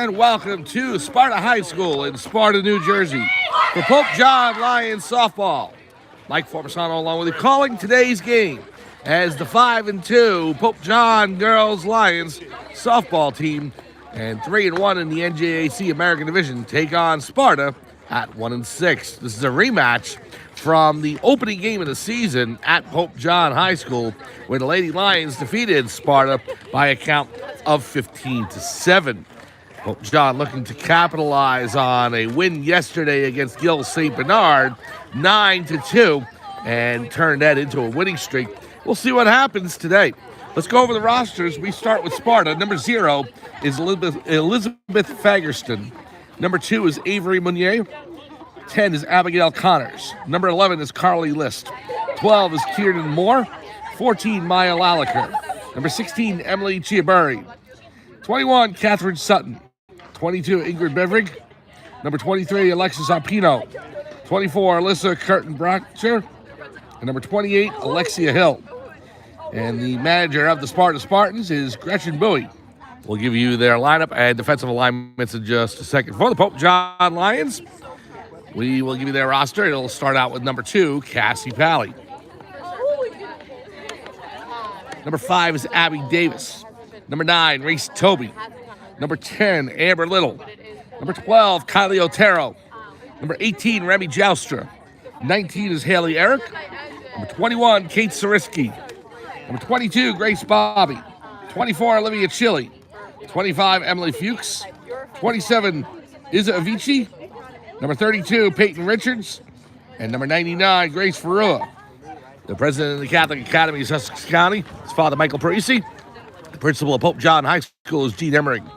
and welcome to Sparta High School in Sparta, New Jersey for Pope John Lions softball. Mike Forbesano along with you calling today's game as the 5-2 Pope John Girls Lions softball team and 3-1 in the NJAC American Division take on Sparta at 1-6. This is a rematch from the opening game of the season at Pope John High School, where the Lady Lions defeated Sparta by a count of 15-7. Pope John looking to capitalize on a win yesterday against Gil St. Bernard, 9-2, and turn that into a winning streak. We'll see what happens today. Let's go over the rosters. We start with Sparta. Number 0 is Elizabeth Fagerston. Number 2 is Avery Munier. 10 is Abigail Connors. Number 11 is Carly List. 12 is Kieran Moore. 14, Maya Laliker. Number 16, Emily Chiaburri. 21, Catherine Sutton. 22, Ingrid Bevrig. Number 23, Alexis Arpino. 24, Alyssa Curtin-Brocher. And number 28, Alexia Hill. And the manager of the Sparta Spartans is Gretchen Bowie. We'll give you their lineup and defensive alignments in just a second. For the Pope John Lions, we will give you their roster. It'll start out with number 2, Cassie Pally. Number 5 is Abby Davis. Number 9, Reese Toby. Number 10, Amber Little. Number 12, Kylie Otero. Number 18, Remy Joustra. 19 is Haley Eric. Number 21, Kate Sariski. Number 22, Grace Bobby. 24, Olivia Chili. 25, Emily Fuchs. 27, Isa Avicii. Number 32, Peyton Richards. And number 99, Grace Ferrua. The president of the Catholic Academy of Sussex County is Father Michael Parisi. The principal of Pope John High School is Gene Emmering.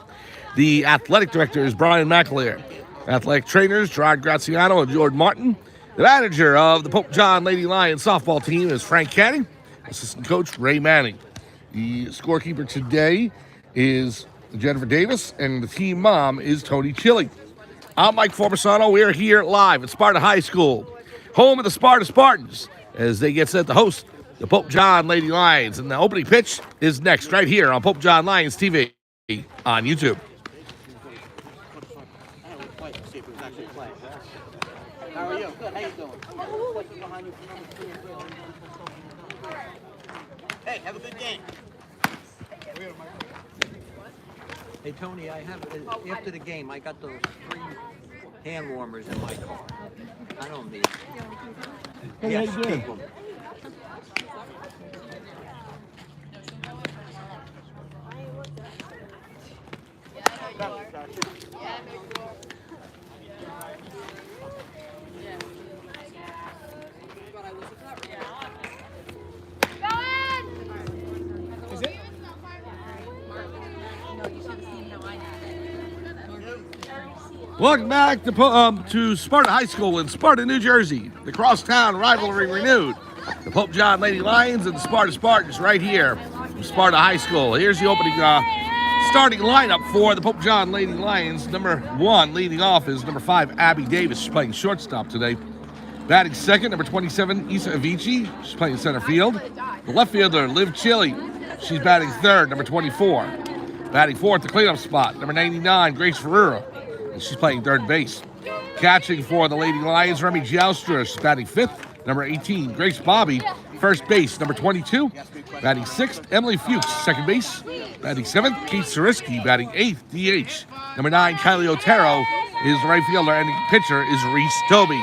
The athletic director is Brian McAleer. Athletic trainers, Gerard Graziano and Jordan Martin. The manager of the Pope John Lady Lions softball team is Frank Canning. Assistant coach, Ray Manning. The scorekeeper today is Jennifer Davis, and the team mom is Tony Chili. I'm Mike Forbesano. We're here live at Sparta High School, home of the Sparta Spartans, as they get set to host the Pope John Lady Lions. And the opening pitch is next, right here on Pope John Lions TV on YouTube. How are you? Good. How you doing? Hey, have a good game. Hey Tony, I have after the game I got those 3 hand warmers in my car. I don't need them. Yes, keep them. Welcome back to Sparta High School in Sparta, New Jersey. The crosstown rivalry renewed. The Pope John Lady Lions and the Sparta Spartans right here from Sparta High School. Here's the opening starting lineup for the Pope John Lady Lions. Number 1 leading off is number 5, Abby Davis. She's playing shortstop today. Batting second, number 27, Isa Avicii. She's playing center field. The left fielder, Liv Chili. She's batting third, number 24. Batting fourth, the cleanup spot, number 99, Grace Ferreira. She's playing third base. Catching for the Lady Lions, Remy Joustra. She's batting fifth. Number 18, Grace Bobby. First base, number 22. Batting sixth, Emily Fuchs. Second base. Batting seventh, Kate Sariski. Batting eighth, DH. Number 9, Kylie Otero is the right fielder, and the pitcher is Reese Toby.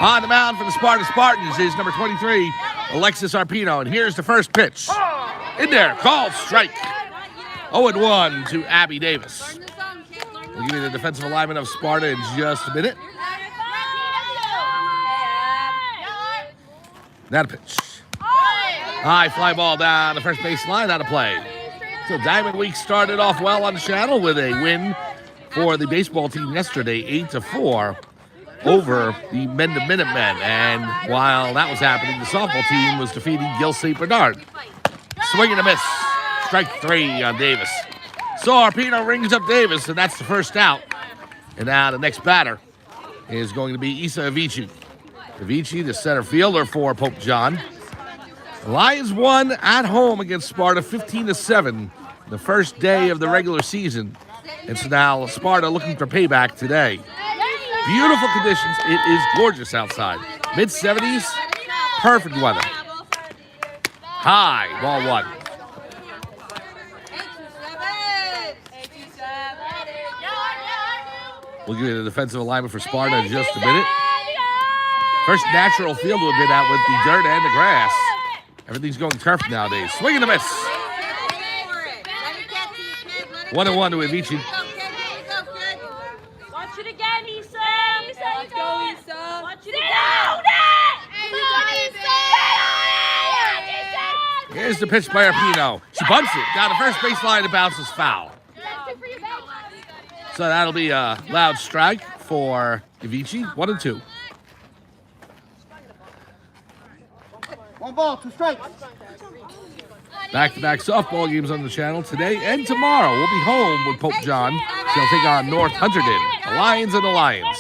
On the mound for the Sparta Spartans is number 23, Alexis Arpino. And here's the first pitch. In there, called strike. 0-1 to Abby Davis. We'll give you the defensive alignment of Sparta in just a minute. Now to pitch. High fly ball down the first base line, out of play. So Diamond Week started off well on the channel with a win for the baseball team yesterday, 8-4 over the Mendon Minutemen. And while that was happening, the softball team was defeating Gil St. Bernard. Swing and a miss. Strike 3 on Davis. So Arpino rings up Davis, and that's the first out. And now the next batter is going to be Isa Avicii. Avicii, the center fielder for Pope John. The Lions won at home against Sparta 15-7 the first day of the regular season. And so now Sparta looking for payback today. Beautiful conditions. It is gorgeous outside. Mid-70s, perfect weather. High, ball one. We'll give you the defensive alignment for Sparta in just a minute. First natural field we've been at with the dirt and the grass. Everything's going turf nowadays. Swing and a miss. 1-1 to Avicii. Watch it again, Issa. Let's go, Issa. Watch it again. Here's the pitch by Arpino. She bunts it down the first baseline. It bounces foul. So that'll be a loud strike for Avicii. 1-2. 1 ball, 2 strikes. Back-to-back softball games on the channel today and tomorrow. We'll be home with Pope John. They'll take on North Hunterdon. The Lions and the Lions.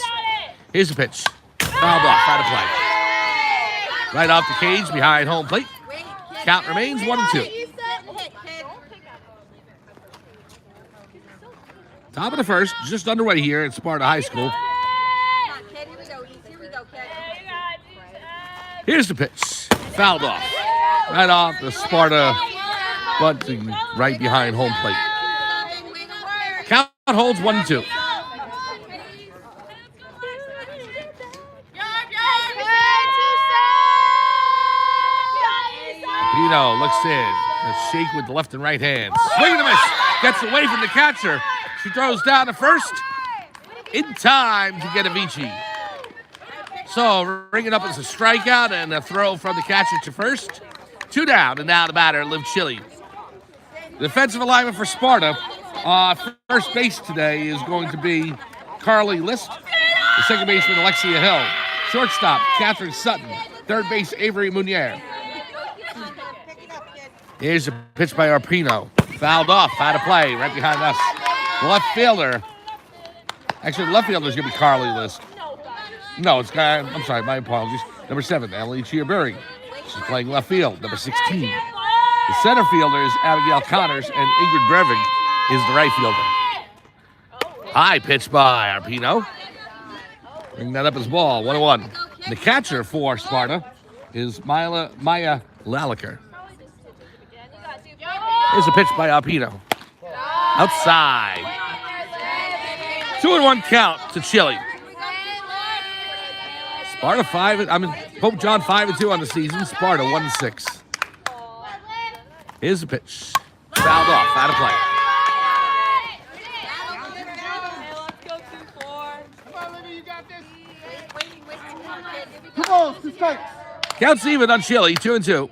Here's the pitch. Fouled off. Out of play. Right off the cage behind home plate. Count remains 1-2. Top of the first, just underway here at Sparta High School. Here's the pitch. Fouled off. Right off the Sparta bunting right behind home plate. Count holds 1-2. Pino looks in. A shake with the left and right hand. Swing and a miss. Gets away from the catcher. She throws down to first. In time to get Avicii. So ring it up as a strikeout and a throw from the catcher to first. 2 down, and now the batter, Liv Chili. Defensive alignment for Sparta. First base today is going to be Carly List. The second baseman, Alexia Hill. Shortstop, Catherine Sutton. Third base, Avery Munier. Here's a pitch by Arpino. Fouled off, out of play, right behind us. The left fielder. Actually, the left fielder is going to be Carly List. No, it's I'm sorry, my apologies. Number 7, Emily Chiabury. She's playing left field. Number 16. The center fielder is Abigail Connors, and Ingrid Brevig is the right fielder. High pitch by Arpino. Bring that up as ball, 1-1. The catcher for Sparta is Maya Laliker. Here's a pitch by Arpino. Outside. 2-1 count to Chile. Sparta Pope John 5-2 on the season. Sparta 1-6. Here's the pitch. Fouled off, out of play. Two balls, 2 strikes. Counts even on Chile, 2-2.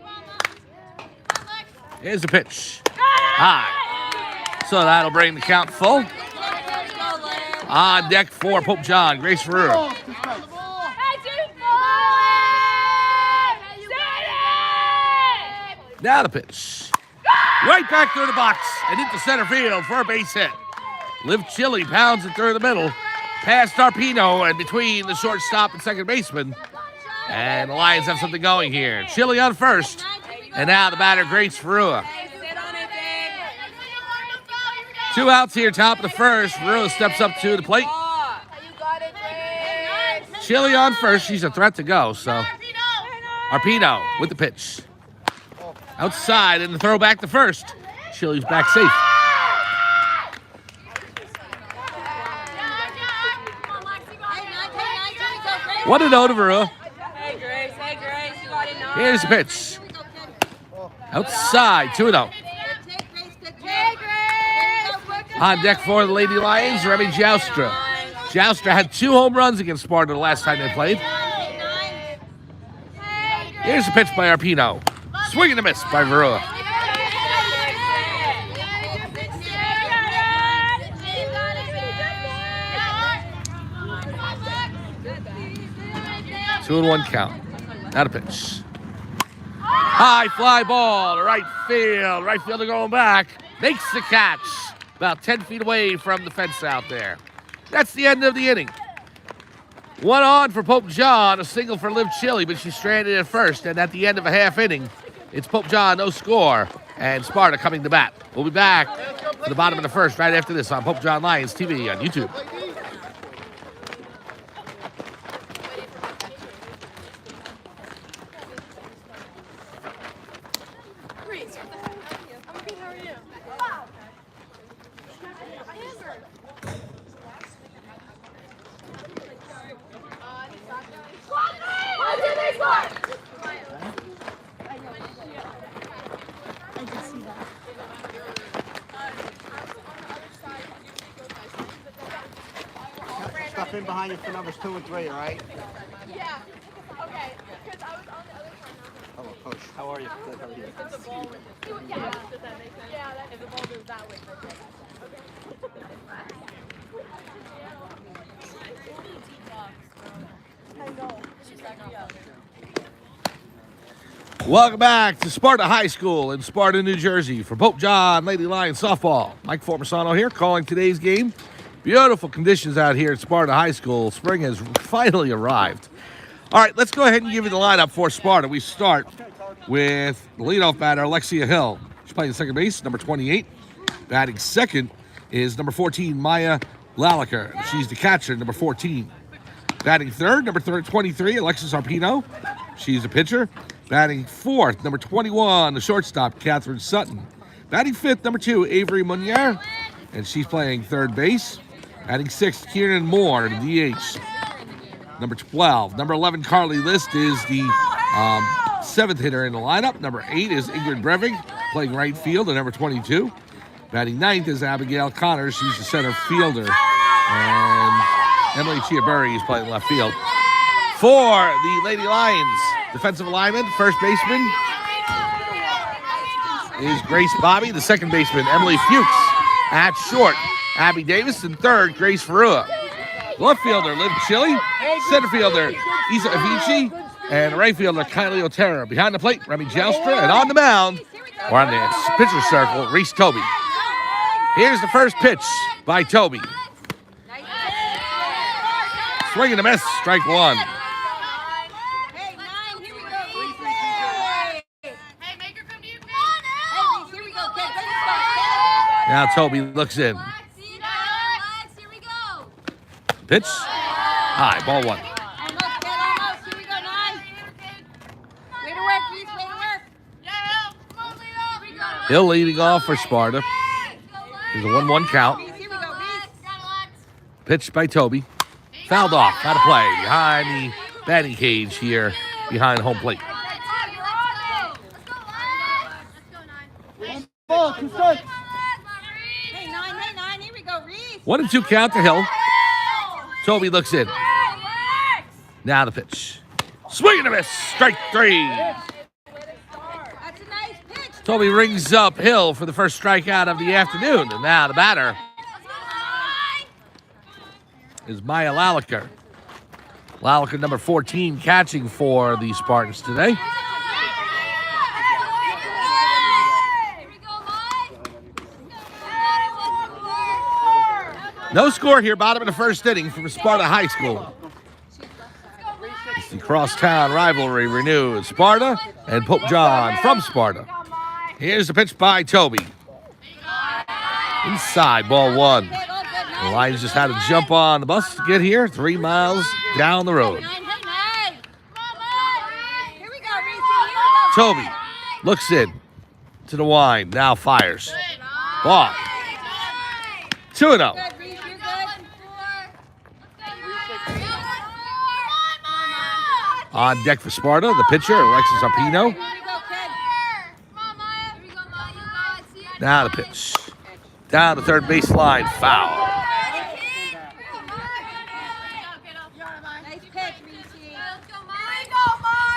Here's the pitch. High. So that'll bring the count full. On deck for Pope John, Grace Ferreira. Now the pitch. Right back through the box and into center field for a base hit. Liv Chili pounds it through the middle. Past Arpino and between the shortstop and second baseman. And the Lions have something going here. Chili on first. And now the batter, Grace Ferreira. 2 outs here, top of the first. Ferreira steps up to the plate. Chili on first. She's a threat to go, so. Arpino with the pitch. Outside and the throw back to first. Chili's back safe. What a note of Ferreira. Hey, Grace, you got it now. Here's the pitch. Outside, 2-0. On deck for the Lady Lions, Remy Joustra. Joustra had 2 home runs against Sparta the last time they played. Here's the pitch by Arpino. Swing and a miss by Verua. Two and 1 count. Not a pitch. High fly ball to right field. Right fielder going back. Makes the catch. About 10 feet away from the fence out there. That's the end of the inning. 1 on for Pope John, a single for Liv Chili, but she's stranded at first. And at the end of a half inning, it's Pope John, no score, and Sparta coming to bat. We'll be back for the bottom of the first right after this on Pope John Lions TV on YouTube. Stop in behind you for numbers 2 and 3, all right? Yeah. Okay. Because I was on the other side. Hello, Coach. How are you? Good, how are you? If the ball went. Yeah. Does that make sense? Yeah. If the ball goes that way. Okay. I know. She's back up. Welcome back to Sparta High School in Sparta, New Jersey for Pope John Lady Lions softball. Mike Formasano here calling today's game. Beautiful conditions out here at Sparta High School. Spring has finally arrived. All right, let's go ahead and give you the lineup for Sparta. We start with the leadoff batter, Alexia Hill. She's playing second base, number 28. Batting second is number 14, Maya Laliker. She's the catcher, number 14. Batting third, number 23, Alexis Arpino. She's a pitcher. Batting fourth, number 21, the shortstop, Catherine Sutton. Batting fifth, number 2, Avery Munier, and she's playing third base. Batting sixth, Kieran Moore, the DH. Number 12, number 11, Carly List is the seventh hitter in the lineup. Number 8 is Ingrid Brevig, playing right field, at number 22. Batting ninth is Abigail Connors. She's the center fielder. And Emily Chiaburri is playing left field. For the Lady Lions, defensive lineman, first baseman is Grace Bobby. The second baseman, Emily Fuchs. At short, Abby Davis. And third, Grace Ferrua. Left fielder, Liv Chili. Center fielder, Isa Avicii. And right fielder, Kylie Otero. Behind the plate, Remy Joustra. And on the mound, or on the pitcher circle, Reese Toby. Here's the first pitch by Toby. Swing and a miss, strike one. Now Toby looks in. Pitch. High, ball one. Hill leading off for Sparta. There's a 1-1 count. Pitched by Toby. Fouled off. Out of play. Behind the batting cage here. Behind home plate. Ball, 2 strikes. 1-2 count to Hill. Toby looks in. Now the pitch. Swing and a miss. Strike 3. Toby rings up Hill for the first strikeout of the afternoon. And now the batter is Maya Laliker. Laliker, number 14, catching for the Spartans today. No score here, bottom of the first inning from Sparta High School. It's the crosstown rivalry renewed. Sparta and Pope John from Sparta. Here's the pitch by Toby. Inside, ball one. The Lions just had to jump on the bus to get here, 3 miles down the road. Toby looks in to the wind, now fires. Ball. 2-0. On deck for Sparta, the pitcher, Alexis Arpino. Now the pitch. Down the third baseline, foul.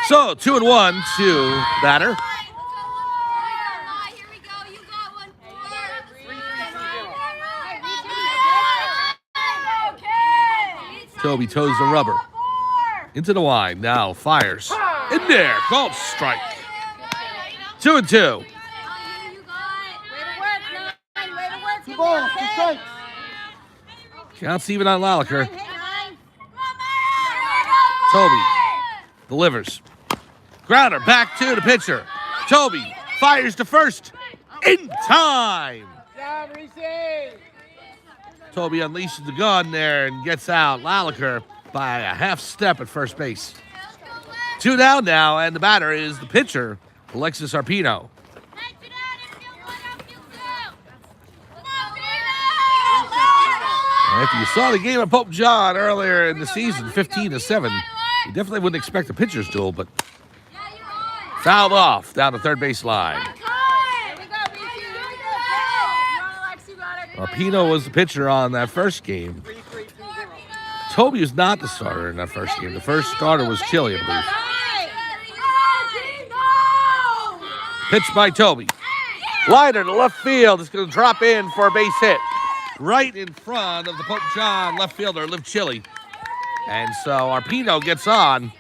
So 2-1 to batter. Toby toes the rubber. Into the wide, now fires. In there, called strike. 2-2. 2 balls, 2 strikes. Counts even on Laliker. Toby delivers. Grounder back to the pitcher. Toby fires to first in time. Toby unleashes the gun there and gets out Lalaker by a half step at first base. 2 down now, and the batter is the pitcher, Alexis Arpino. And if you saw the game of Pope John earlier in the season, 15-7, you definitely wouldn't expect a pitcher's duel, but fouled off down the third base line. Arpino was the pitcher on that first game. Toby was not the starter in that first game. The first starter was Chili, I believe. Pitch by Toby. Liner to left field. It's going to drop in for a base hit. Right in front of the Pope John left fielder, Liv Chili. And so Arpino gets on,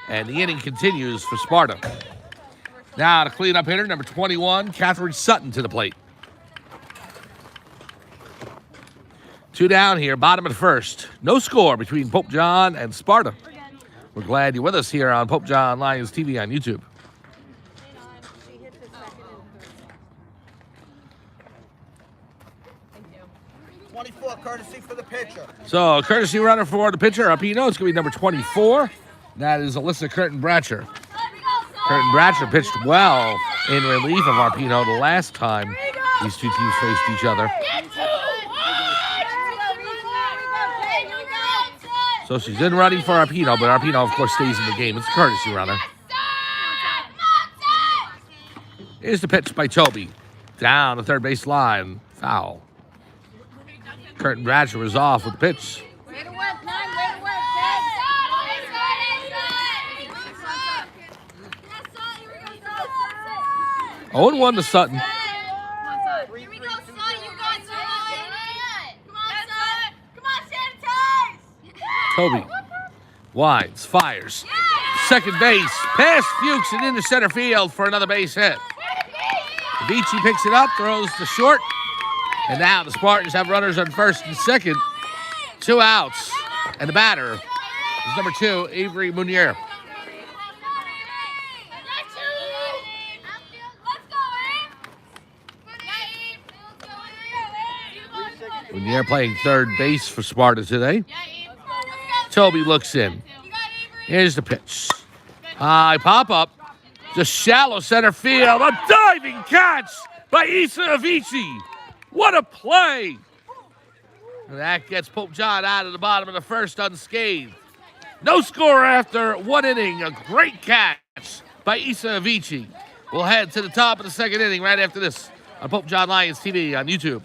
and the inning continues for Sparta. Now to clean-up hitter, number 21, Catherine Sutton to the plate. 2 down here, bottom of the first. No score between Pope John and Sparta. We're glad you're with us here on Pope John Lions TV on YouTube. Courtesy for the pitcher. So, courtesy runner for the pitcher, Arpino. It's going to be number 24. That is Alyssa Curtin-Bratcher. Curtin-Bratcher pitched well in relief of Arpino the last time these two teams faced each other. So she's in running for Arpino, but Arpino, of course, stays in the game. It's a courtesy runner. Here's the pitch by Toby. Down the third base line. Foul. Curtin-Bratcher was off with the pitch. 0-1 to Sutton. Here we go, son. You got it. Come on, son. Come on, sanitize. Toby winds, fires. Second base, past Fuchs and into center field for another base hit. Vici picks it up, throws to short. And now the Spartans have runners on first and second. 2 outs. And the batter is number 2, Avery Munier. Munier playing third base for Sparta today. Toby looks in. Here's the pitch. High pop-up. Just shallow center field. A diving catch by Issa Avicii. What a play! And that gets Pope John out of the bottom of the first unscathed. No score after 1 inning. A great catch by Issa Avicii. We'll head to the top of the second inning right after this on Pope John Lions TV on YouTube.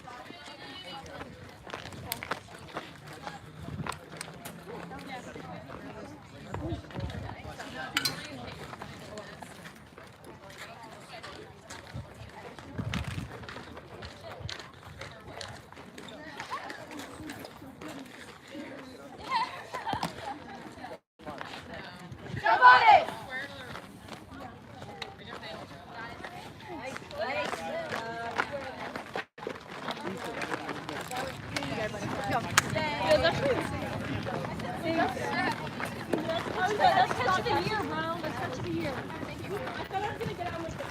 That's catch of the year, bro. That's catch of the year. I thought I was gonna get out with it.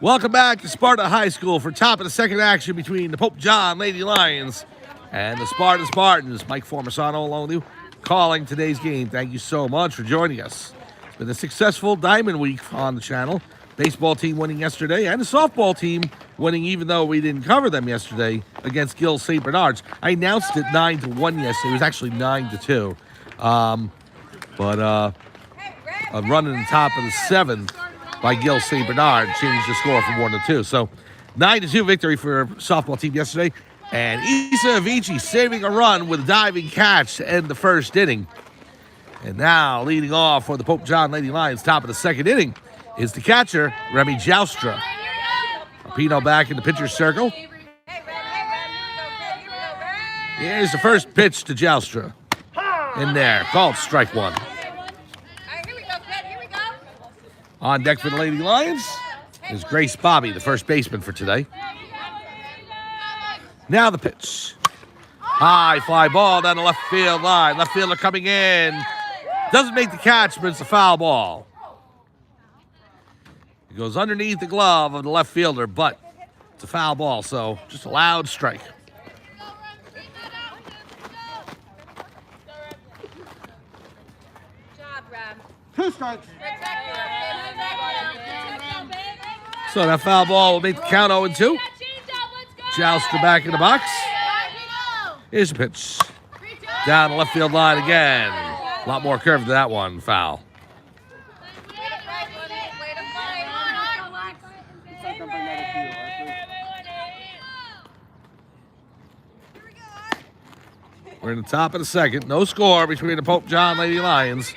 Welcome back to Sparta High School for top of the second action between the Pope John Lady Lions and the Sparta Spartans. Mike Formasano along with you, calling today's game. Thank you so much for joining us. It's been a successful Diamond Week on the channel. Baseball team winning yesterday, and the softball team winning, even though we didn't cover them yesterday against Gill St. Bernard's. I announced it 9-1 yesterday. It was actually 9-2. A run in the top of the 7th by Gill St. Bernard changed the score from 1-2. So 9-2 victory for softball team yesterday. And Issa Avicii saving a run with a diving catch to end the first inning. And now leading off for the Pope John Lady Lions, top of the second inning, is the catcher, Remy Joustra. Arpino back in the pitcher's circle. Here's the first pitch to Joustra. In there, called strike 1. On deck for the Lady Lions is Grace Bobby, the first baseman for today. Now the pitch. High fly ball down the left field line. Left fielder coming in. Doesn't make the catch, but it's a foul ball. It goes underneath the glove of the left fielder, but it's a foul ball, so just a loud strike. Two strikes. So that foul ball will make the count 0-2. Jouster back in the box. Here's the pitch. Down the left field line again. A lot more curve to that one. Foul. We're in the top of the second. No score between the Pope John Lady Lions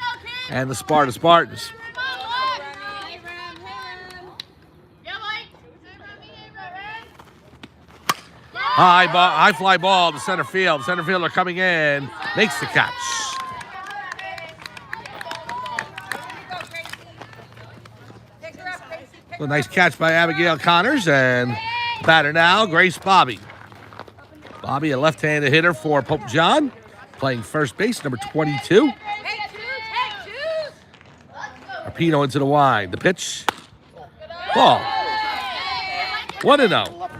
and the Sparta Spartans. High fly ball to center field. Center fielder coming in. Makes the catch. So nice catch by Abigail Connors, and batter now, Grace Bobby. Bobby, a left-handed hitter for Pope John, playing first base, number 22. Arpino into the wide. The pitch. Ball. 1-0.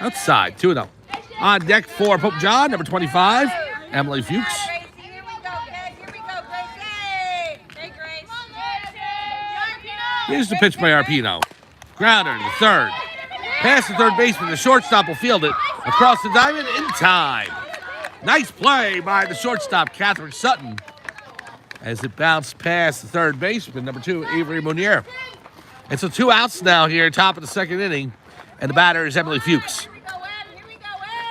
Outside, 2-0. On deck for Pope John, number 25, Emily Fuchs. Here's the pitch by Arpino. Grounder to the third. Past the third baseman, the shortstop will field it across the diamond in time. Nice play by the shortstop, Catherine Sutton, as it bounced past the third baseman, number 2, Avery Munier. And so 2 outs now here, top of the second inning, and the batter is Emily Fuchs.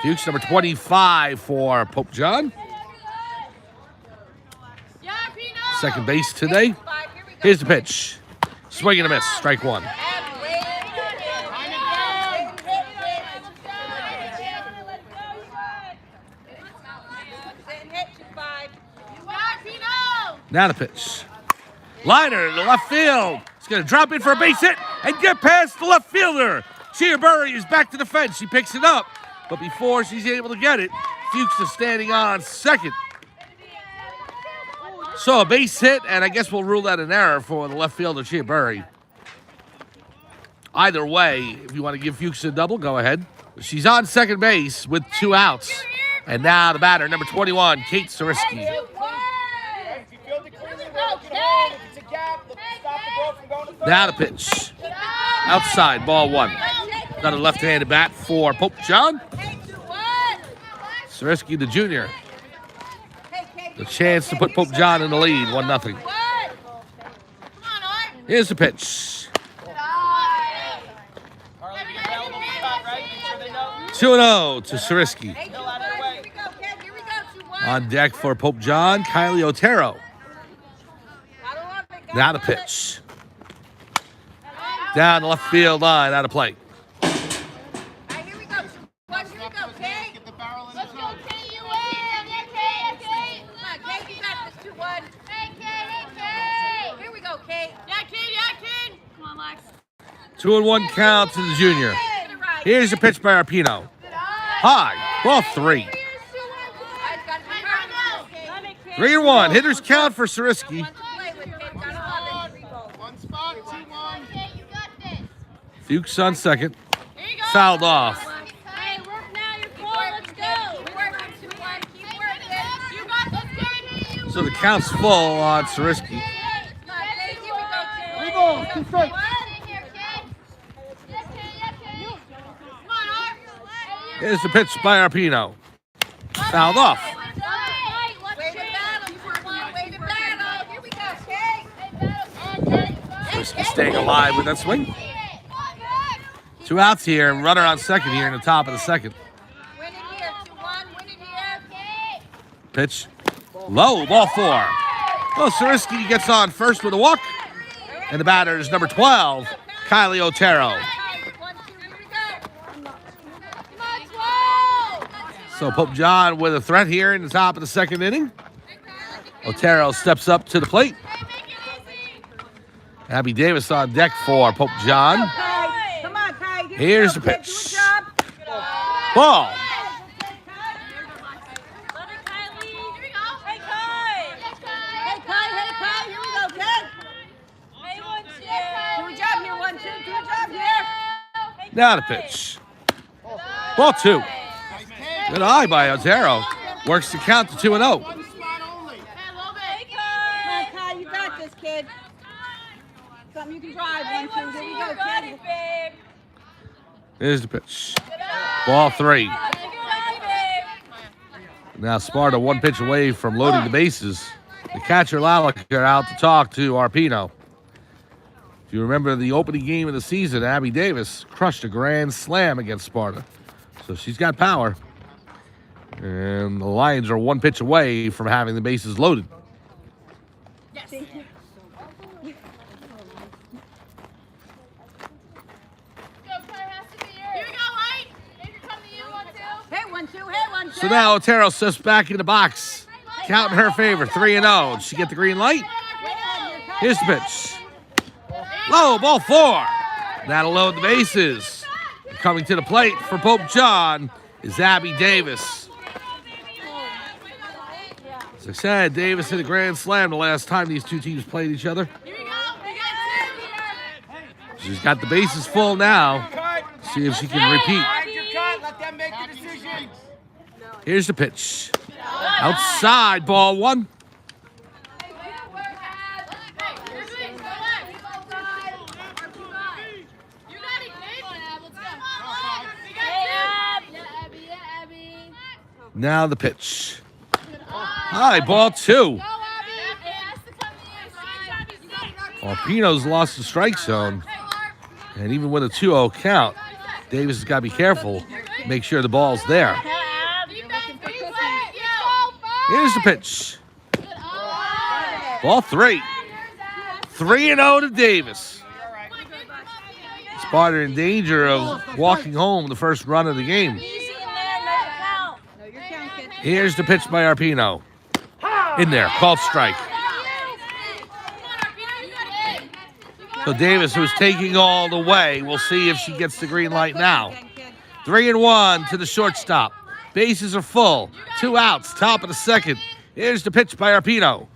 Fuchs, number 25 for Pope John. Second base today. Here's the pitch. Swing and a miss, strike one. Now the pitch. Liner to left field. It's going to drop in for a base hit and get past the left fielder. Chia Burry is back to the fence. She picks it up. But before she's able to get it, Fuchs is standing on second. So a base hit, and I guess we'll rule that an error for the left fielder, Chia Burry. Either way, if you want to give Fuchs a double, go ahead. She's on second base with 2 outs. And now the batter, number 21, Kate Sariski. Now the pitch. Outside, ball 1. Another left-handed bat for Pope John. Sariski, the junior. The chance to put Pope John in the lead, 1-0. Here's the pitch. 2-0 to Sariski. On deck for Pope John, Kylie Otero. Now the pitch. Down the left field line, out of play. Here we go, Kate. Yeah, Kate. Come on, Lex. 2-1 count to the junior. Here's the pitch by Arpino. High, ball 3. 3-1. Hitters count for Sariski. Fuchs on second. Fouled off. Hey, work now. You're full. Let's go. So the count's full on Sariski. Two strikes. Here's the pitch by Arpino. Fouled off. Sariski staying alive with that swing. 2 outs here, runner on second here in the top of the second. Pitch. Low, ball 4. Well, Sariski gets on first with a walk. And the batter is number 12, Kylie Otero. So Pope John with a threat here in the top of the second inning. Otero steps up to the plate. Abby Davis on deck for Pope John. Come on, Kai. Here's the pitch. Ball. Now the pitch. Ball 2. Good eye by Otero. Works the count to 2-0. Come on, Kai. You got this, kid. Something you can drive. 1, 2. Here we go, kid. Here's the pitch. Ball 3. Now Sparta 1 pitch away from loading the bases. The catcher Laliker out to talk to Arpino. If you remember the opening game of the season, Abby Davis crushed a grand slam against Sparta. So she's got power. And the Lions are 1 pitch away from having the bases loaded. Yes. Here we go, White. Maybe come to you, 1, 2. Hey, 1, 2. Hey, 1, 2. So now Otero steps back in the box. Count in her favor, 3-0. Did she get the green light? Here's the pitch. Low, ball 4. That'll load the bases. Coming to the plate for Pope John is Abby Davis. As I said, Davis hit a grand slam the last time these two teams played each other. Here we go. We got 2 here. She's got the bases full now. See if she can repeat. Let them make the decision. Here's the pitch. Outside, ball 1. Now the pitch. High, ball 2. Arpino's lost the strike zone. And even with a 2-0 count, Davis has got to be careful. Make sure the ball's there. Here's the pitch. Ball 3. 3-0 to Davis. Sparta in danger of walking home the first run of the game. Here's the pitch by Arpino. In there, called strike. So Davis, who's taking all the way, we'll see if she gets the green light now. 3-1 to the shortstop. Bases are full. 2 outs, top of the second. Here's the pitch by Arpino.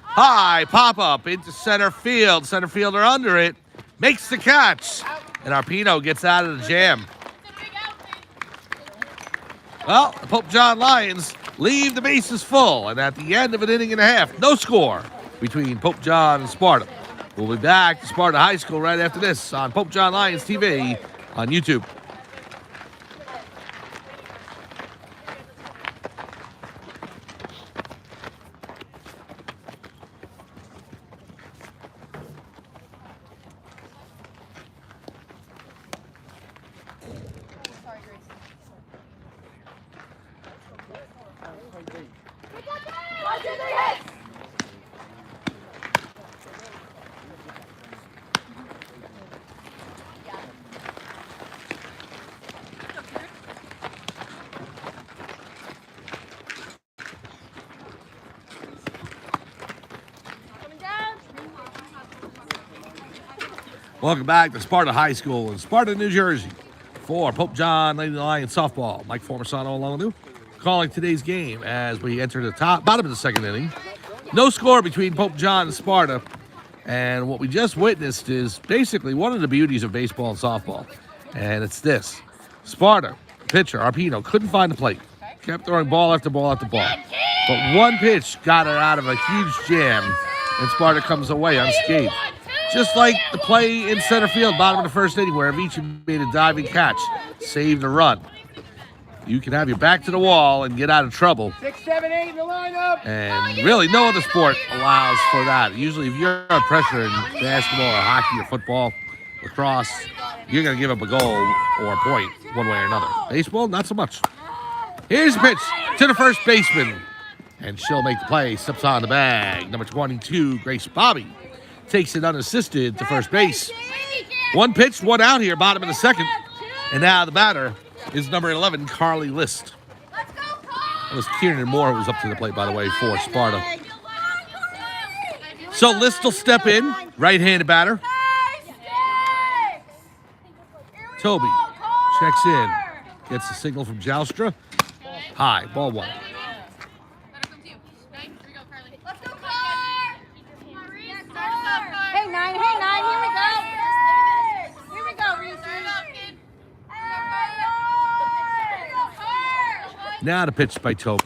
High, pop up into center field. Center fielder under it. Makes the catch. And Arpino gets out of the jam. Well, the Pope John Lions leave the bases full. And at the end of an inning and a half, no score between Pope John and Sparta. We'll be back to Sparta High School right after this on Pope John Lions TV on YouTube. Welcome back to Sparta High School in Sparta, New Jersey. For Pope John Lady Lions softball, Mike Formasano along with you, calling today's game as we enter the bottom of the second inning. No score between Pope John and Sparta. And what we just witnessed is basically one of the beauties of baseball and softball. And it's this. Sparta, pitcher, Arpino, couldn't find the plate. Kept throwing ball after ball after ball. But one pitch got her out of a huge jam, and Sparta comes away unscathed. Just like the play in center field, bottom of the first inning, where Avicii made a diving catch, saved a run. You can have your back to the wall and get out of trouble. 6, 7, 8 in the lineup. And really, no other sport allows for that. Usually, if you're under pressure in basketball or hockey or football, lacrosse, you're going to give up a goal or a point one way or another. Baseball, not so much. Here's the pitch to the first baseman. And she'll make the play, steps on the bag. Number 22, Grace Bobby, takes it unassisted to first base. One pitch, one out here, bottom of the second. And now the batter is number 11, Carly List. Let's go, It was Kieran Moore who was up to the plate, by the way, for Sparta. So List will step in, right-handed batter. Toby checks in, gets the signal from Joustra. High, ball one. Hey, nine, here we go. Here we go, Reese. Now the pitch by Toby.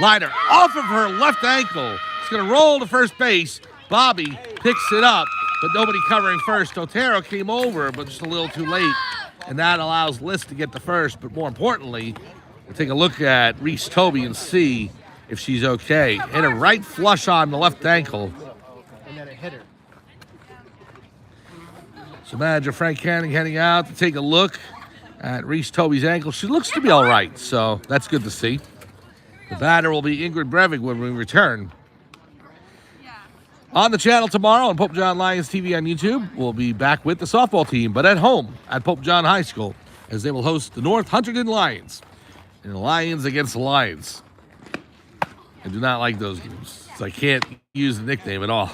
Liner off of her left ankle. It's going to roll to first base. Bobby picks it up, but nobody covering first. Otero came over, but just a little too late. And that allows List to get the first. But more importantly, we'll take a look at Reese Toby and see if she's okay. Hit a right flush on the left ankle. And then it hit her. So manager Frank Canning heading out to take a look at Reese Toby's ankle. She looks to be all right, so that's good to see. The batter will be Ingrid Brevig when we return. On the channel tomorrow on Pope John Lions TV on YouTube, we'll be back with the softball team, but at home at Pope John High School, as they will host the North Hunterdon Lions. And the Lions against the Lions. I do not like those games, so I can't use the nickname at all.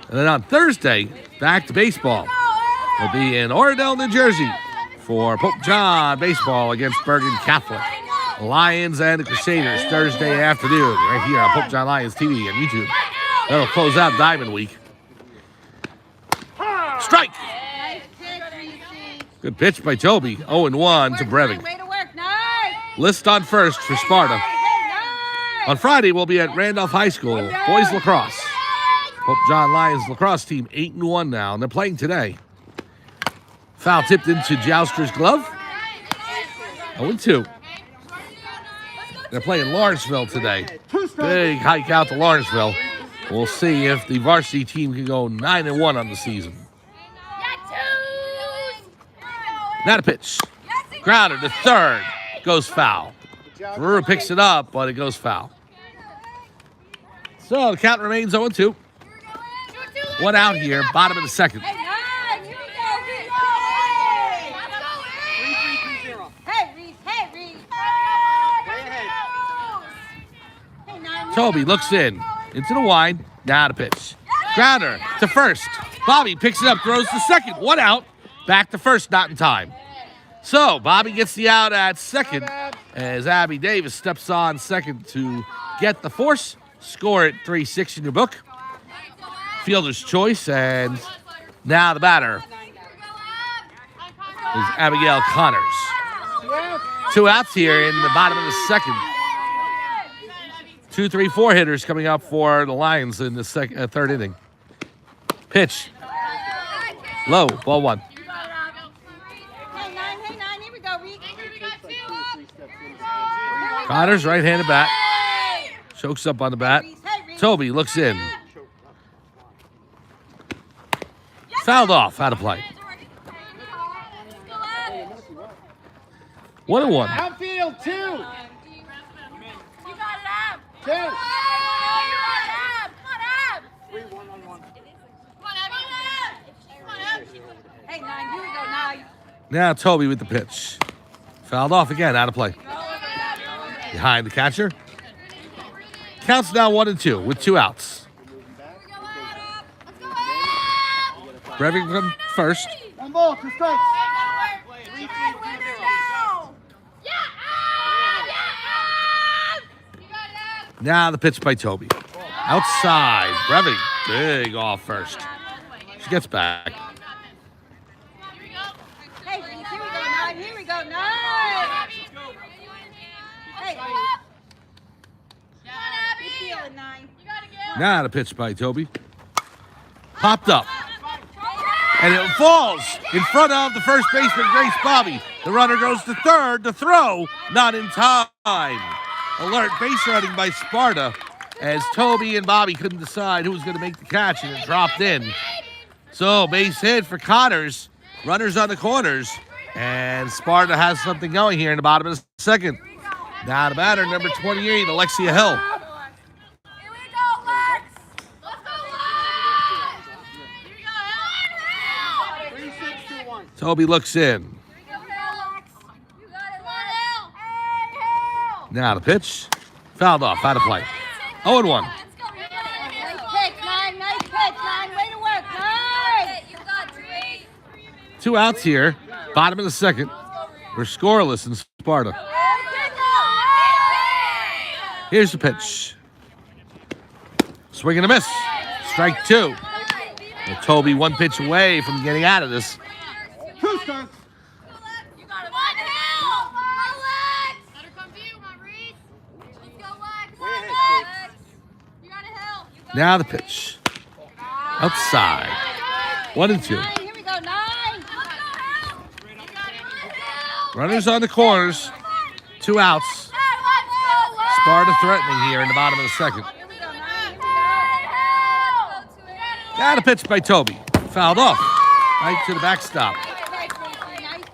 And then on Thursday, back to baseball. We'll be in Oradell, New Jersey for Pope John baseball against Bergen Catholic. Lions and the Crusaders Thursday afternoon right here on Pope John Lions TV and YouTube. That'll close out Diamond Week. Strike! Good pitch by Toby. 0-1 to Breving. Way to work, nice. List on first for Sparta. On Friday, we'll be at Randolph High School, boys lacrosse. Pope John Lions lacrosse team 8-1 now, and they're playing today. Foul tipped into Jouster's glove. 0-2. They're playing Lawrenceville today. Big hike out to Lawrenceville. We'll see if the varsity team can go 9-1 on the season. Not a pitch. Grounder to third. Goes foul. Brewer picks it up, but it goes foul. So the count remains 0-2. One out here, bottom of the second. Hey, nine, here we go, Reese. Hey, Reese, Hey, nine. Toby looks in. Into the wide. Now the pitch. Grounder to first. Bobby picks it up, throws to second. One out. Back to first, not in time. So Bobby gets the out at second as Abby Davis steps on second to get the force. Score it 3-6 in your book. Fielder's choice, and now the batter is Abigail Connors. 2 outs here in the bottom of the second. 2, 3, 4 hitters coming up for the Lions in the third inning. Pitch. Low, ball one. Hey, nine, here we go, Reese. Connors, right-handed bat. Chokes up on the bat. Toby looks in. Fouled off, out of play. 1-1. Outfield, 2. You got it, Ab. 2. You got it, Ab. Come on, Ab. 3-1-1-1. Come on, Ab. Come on, Ab. Hey, nine, here we go, nine. Now Toby with the pitch. Fouled off again, out of play. Behind the catcher. Counts now 1-2 with 2 outs. Breving from first. 1 ball, 2 strikes. Now the pitch by Toby. Outside. Breving. Big off first. She gets back. Hey, Reese, here we go, nine. Here we go, nine. Hey, good feeling, nine. Now the pitch by Toby. Popped up. And it falls in front of the first baseman, Grace Bobby. The runner goes to third. The throw, not in time. Alert base running by Sparta as Toby and Bobby couldn't decide who was going to make the catch, and it dropped in. So base hit for Connors. Runners on the corners. And Sparta has something going here in the bottom of the second. Now the batter, number 28, Alexia Hill. Toby looks in. Now the pitch. Fouled off. Out of play. 0-1. Nice pitch, Nine. Nice pitch, Nine. Way to work, Nine. You got 3. 2 outs here. Bottom of the second. We're scoreless in Sparta. Here's the pitch. Swing and a miss. Strike 2. Well, Toby 1 pitch away from getting out of this. 2 strikes. You got it. One hill. Lex. Better come to you, my Reese. Let's go, Lex. Way ahead, Lex. You got a hill. Now the pitch. Outside. 1-2. Nine, here we go, Nine. Runners on the corners. 2 outs. Sparta threatening here in the bottom of the second. Here we go, Nine. Here we go. Got a pitch by Toby. Fouled off. Right to the backstop. Nice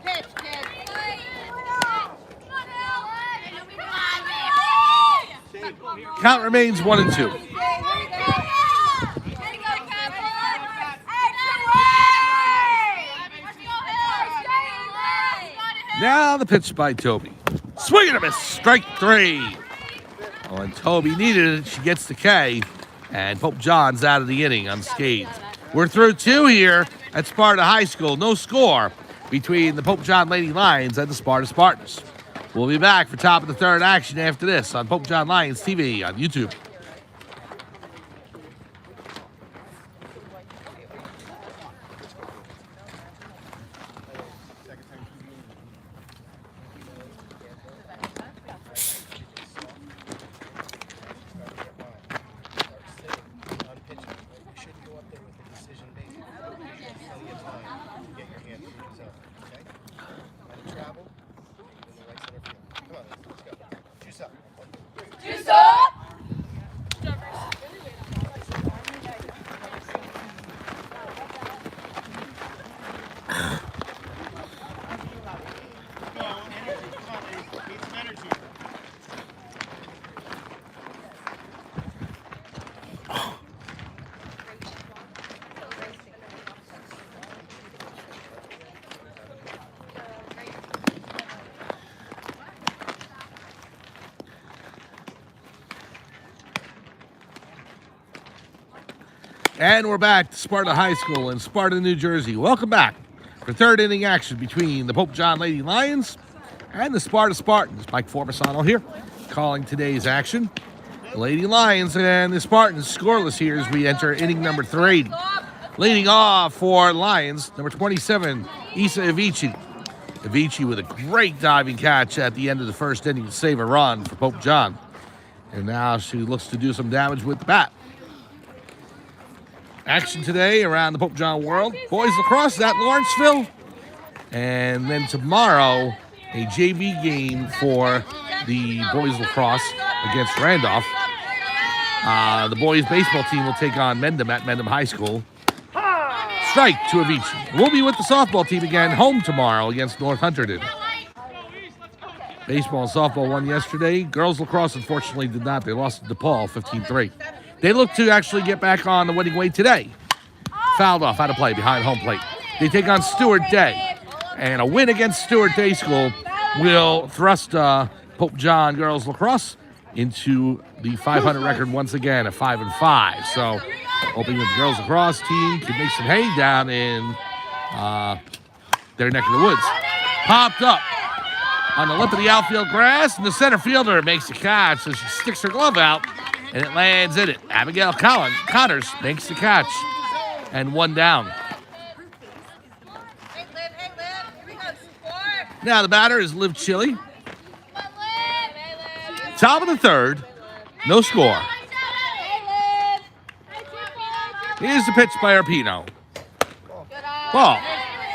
pitch, kid. Count remains 1-2. Now the pitch by Toby. Swing and a miss. Strike 3. Oh, and Toby needed it. She gets the K. And Pope John's out of the inning unscathed. We're through 2 here at Sparta High School. No score between the Pope John Lady Lions and the Sparta Spartans. We'll be back for top of the third action after this on Pope John Lions TV on YouTube. And we're back to Sparta High School in Sparta, New Jersey. Welcome back for third inning action between the Pope John Lady Lions and the Sparta Spartans. Mike Formasano here calling today's action. The Lady Lions and the Spartans scoreless here as we enter inning number 3. Leading off for Lions, number 27, Isa Avici. Avici with a great diving catch at the end of the first inning to save a run for Pope John. And now she looks to do some damage with the bat. Action today around the Pope John world. Boys lacrosse at Lawrenceville. And then tomorrow, a JV game for the boys lacrosse against Randolph. The boys baseball team will take on Mendham at Mendham High School. Strike to Avicii. We'll be with the softball team again home tomorrow against North Hunterdon. Baseball and softball won yesterday. Girls lacrosse, unfortunately, did not. They lost to DePaul 15-3. They look to actually get back on the winning way today. Fouled off, out of play, behind home plate. They take on Stewart Day. And a win against Stewart Day School will thrust Pope John girls lacrosse into the 500 record once again at 5-5. So, hoping that the girls lacrosse team can make some hay down in their neck of the woods. Popped up on the lip of the outfield grass, and the center fielder makes the catch, so she sticks her glove out, and it lands in it. Abigail Connors makes the catch, and 1 down. Hey, Liv, here we go, Sport. Now the batter is Liv Chili. Top of the third, no score. Hey, Liv. Here's the pitch by Arpino. Ball,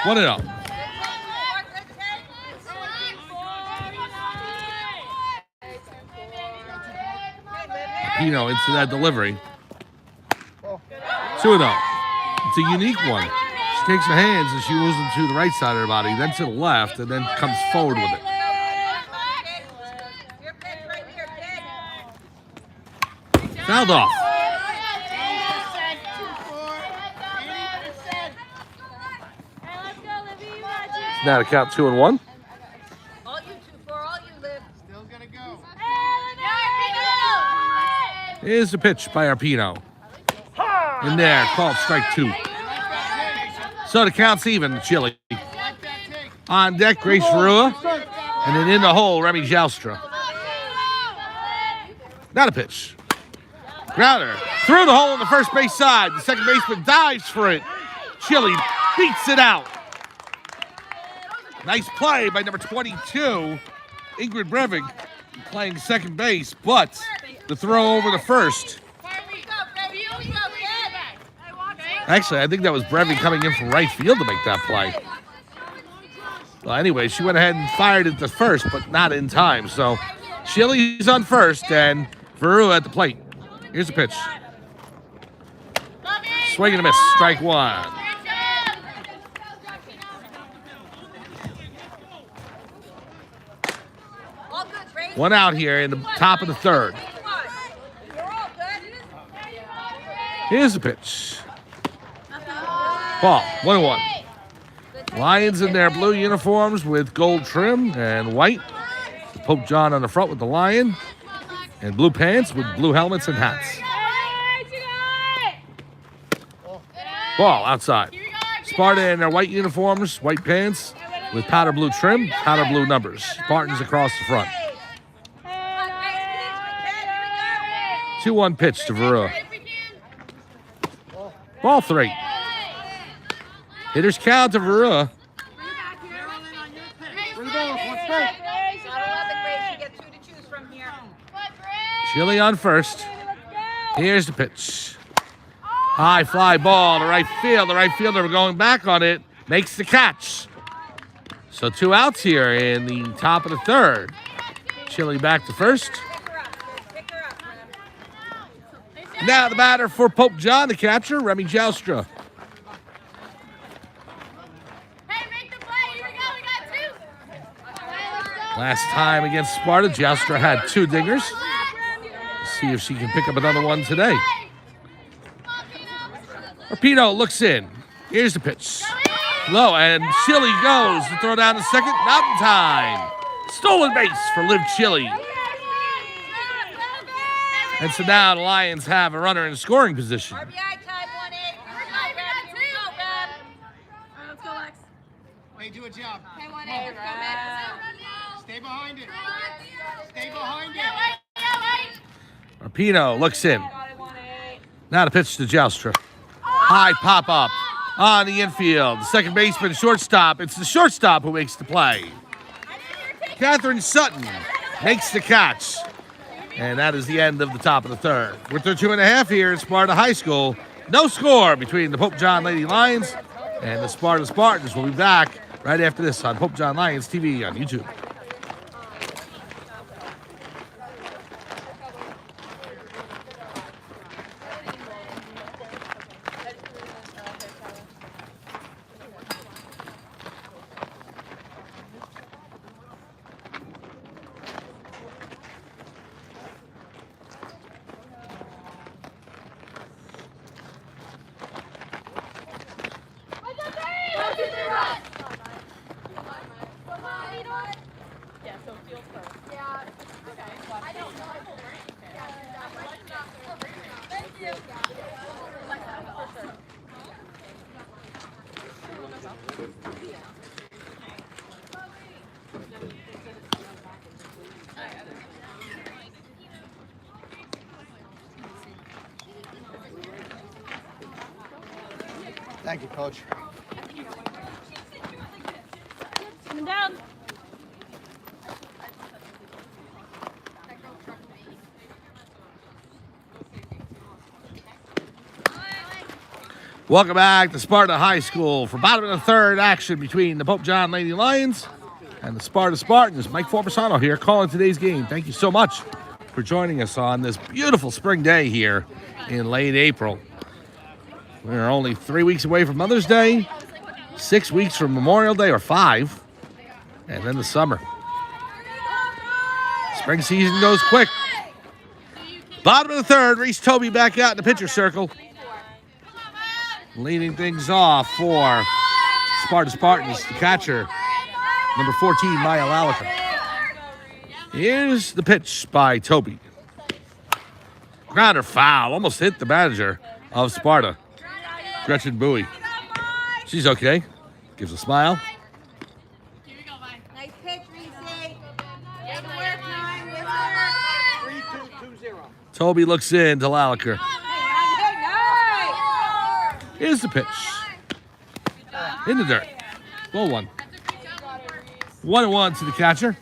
1-0. Arpino into that delivery. 2-0. It's a unique one. She takes her hands and she moves them to the right side of her body, then to the left, and then comes forward with it. Fouled off. Now to count 2-1. All you two, for all you live. Still gonna go. Here's the pitch by Arpino. In there, called strike 2. So the count's even, Chile. On deck, Grace Verua. And then in the hole, Remy Joustra. Not a pitch. Grounder through the hole on the first base side. The second baseman dives for it. Chile beats it out. Nice play by number 22, Ingrid Brevig, playing second base, but the throw over the first. Actually, I think that was Brevig coming in from right field to make that play. Well, anyway, she went ahead and fired it to first, but not in time. So Chile's on first and Verua at the plate. Here's the pitch. Swing and a miss, strike 1. One out here in the top of the third. Here's the pitch. Ball, 1-1. Lions in their blue uniforms with gold trim and white. Pope John on the front with the lion. And blue pants with blue helmets and hats. Ball outside. Sparta in their white uniforms, white pants with powder blue trim, powder blue numbers. Spartans across the front. 2-1 pitch to Verua. Ball 3. Hitters count to Verua. Chile on first. Here's the pitch. High fly ball to right field. The right fielder going back on it. Makes the catch. So 2 outs here in the top of the third. Chile back to first. Now the batter for Pope John, the catcher, Remy Joustra. Hey, make the play. Here we go. We got 2. Last time against Sparta, Joustra had 2 dingers. Let's see if she can pick up another one today. Arpino looks in. Here's the pitch. Low, and Chile goes to throw down the second. Not in time. Stolen base for Liv Chile. And so now the Lions have a runner in scoring position. RBI type 1-8. Let's go, Lex. Hey, do a job. Hey, 1-8. Let's go, Matt. Stay behind it. Stay behind it. Arpino looks in. Now the pitch to Joustra. High pop up on the infield. The second baseman, shortstop. It's the shortstop who makes the play. Catherine Sutton makes the catch. And that is the end of the top of the third. We're through 2.5 here at Sparta High School. No score between the Pope John Lady Lions and the Sparta Spartans. We'll be back right after this on Pope John Lions TV on YouTube. Thank you, Coach. Coming down. Welcome back to Sparta High School for bottom of the third action between the Pope John Lady Lions and the Sparta Spartans. Mike Formasano here calling today's game. Thank you so much for joining us on this beautiful spring day here in late April. We're only 3 weeks away from Mother's Day, 6 weeks from Memorial Day, or 5, and then the summer. Spring season goes quick. Bottom of the third, Reese Toby back out in the pitcher circle. Leading things off for Sparta Spartans, the catcher, number 14, Maya Lalika. Here's the pitch by Toby. Grounder foul. Almost hit the manager of Sparta, Gretchen Bowie. She's okay. Gives a smile. Nice pitch, Reese. Good work, Nine. Good work. 3-2-2-0. Toby looks in to Laliker. Hey, nice. Here's the pitch. In the dirt. Ball one. 1-1 to the catcher.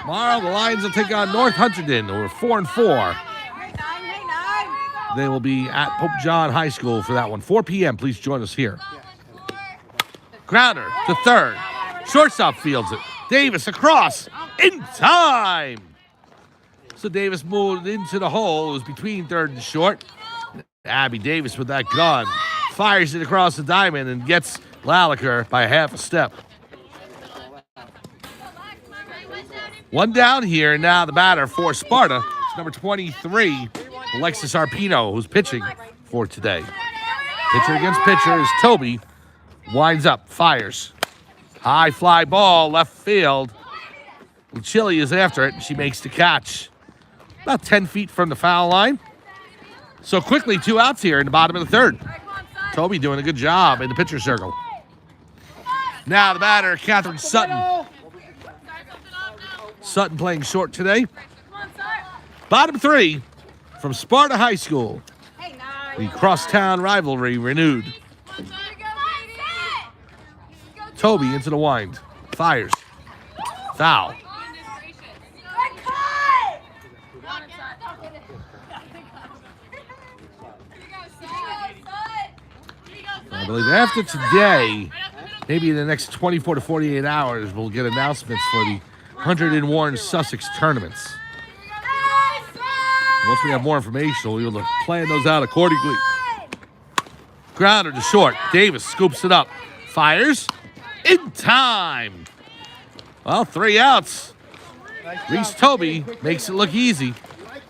Tomorrow, the Lions will take on North Hunterdon, who are 4-4. Hey, Nine. They will be at Pope John High School for that one. 4 p.m. Please join us here. Grounder to third. Shortstop fields it. Davis across. In time. So Davis moved into the hole. It was between third and short. Abby Davis with that gun. Fires it across the diamond and gets Laliker by half a step. One down here. Now the batter for Sparta is number 23, Alexis Arpino, who's pitching for today. Pitcher against pitcher is Toby. Winds up, fires. High fly ball, left field. Chili is after it, and she makes the catch. About 10 feet from the foul line. So quickly, 2 outs here in the bottom of the third. Toby doing a good job in the pitcher circle. Now the batter, Catherine Sutton. Sutton playing short today. Bottom 3 from Sparta High School. Hey, Nine. The crosstown rivalry renewed. Toby into the wind. Fires. Foul. I believe after today, maybe in the next 24 to 48 hours, we'll get announcements for the 100 in Warren Sussex tournaments. Once we have more information, we'll be able to plan those out accordingly. Grounder to short. Davis scoops it up. Fires. In time. Well, 3 outs. Reese Toby makes it look easy.